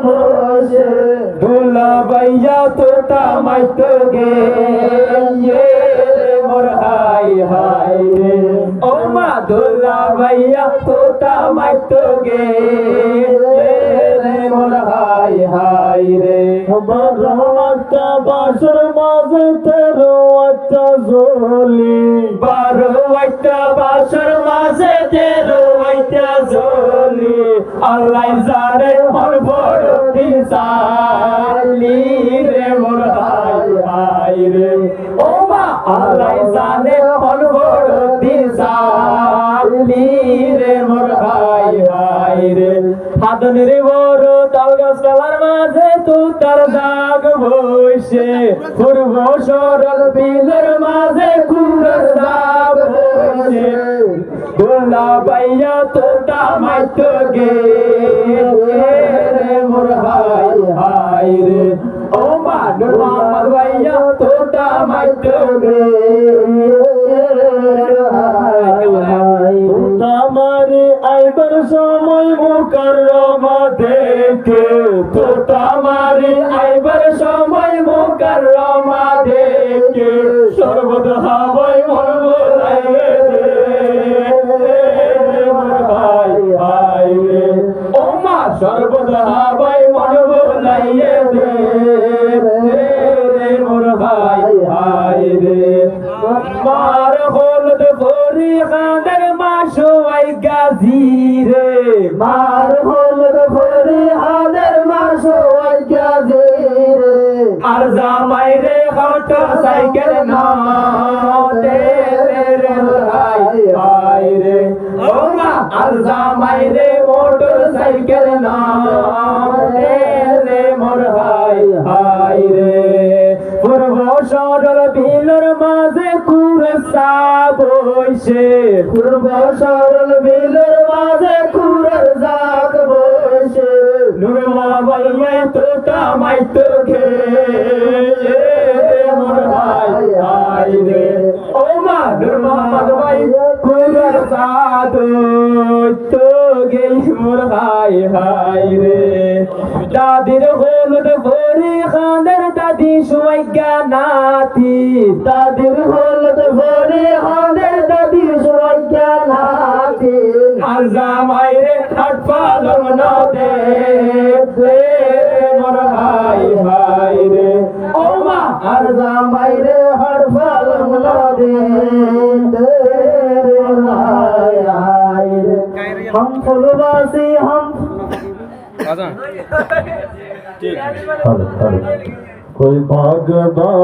বসে দুলা ভাইয়া তোতা মাইতো গে মোর হাই হাই রে ও মা দুলা ভাইয়া তোতা মাইতো গে মোর হাই হাই রে রহমতটা বাসর মাঝে তেরো একটা জলি 12 একটা বাসর মাঝে 13 একটা জলি আল্লাহ জানে মোর বড় দিশালি রে মোর হাই হাই রে ও মা আল্লাহ জানে মোর বড় দিশালি রে মোর হাই হাই রে হাদনের বড় তাল গাছ কালার মাঝে তুতার দাগ বসে পূর্ব সরল বিলের মাঝে কুড়ার দাগ বসে গোলা বাইয়া তোতা মাইতো গে রে মোর হাই হাই রে ও মা নরমাল বাইয়া তোতা মাইতো গে তোমারে আইবার সময় মুকাররমা দেখে তোতা মারি আইবার সময় মুকাররমা দেখে সর্বদ হাওয়ায় মন বলাইয়ে দে মোর হাই হাই রে ও মা সর্বদ হাওয়ায় মন বলাইয়ে দে মোর হাই হাই রে মার হলদ ভরি খানের মাসোয়াই গাজি রে মার হলদ ভরি হানের মাসোয়াই গাজি রে আর জামাই রে মোটর সাইকেল না দে রে হাই হাই রে ও মা আর জামাই রে মোটর সাইকেল না দে রে মোর হাই হাই রে পূর্ব সরল বিলের মাঝে কুরসা বইছে পূর্ব সরল বিলের মাঝে কুরসা বইছে নুরমা বাইয়ে তোতা মাইতো গে মোর হাই হাই রে ও মা নুরমা বাই কুরসা তো গে মোর হাই হাই রে দাদির হলুদ ভরি খানের দাদি সুয়াইগা নাতি দাদির হলুদ ভরি খানের দাদি সুয়াইগা নাতি আর জামাই রে হাট পালং ন দে মোর হাই হাই রে ও মা আর জামাই রে হাট পালং ন দে মোর হাই হাই রে हम फुलवासी हम कोई बागबान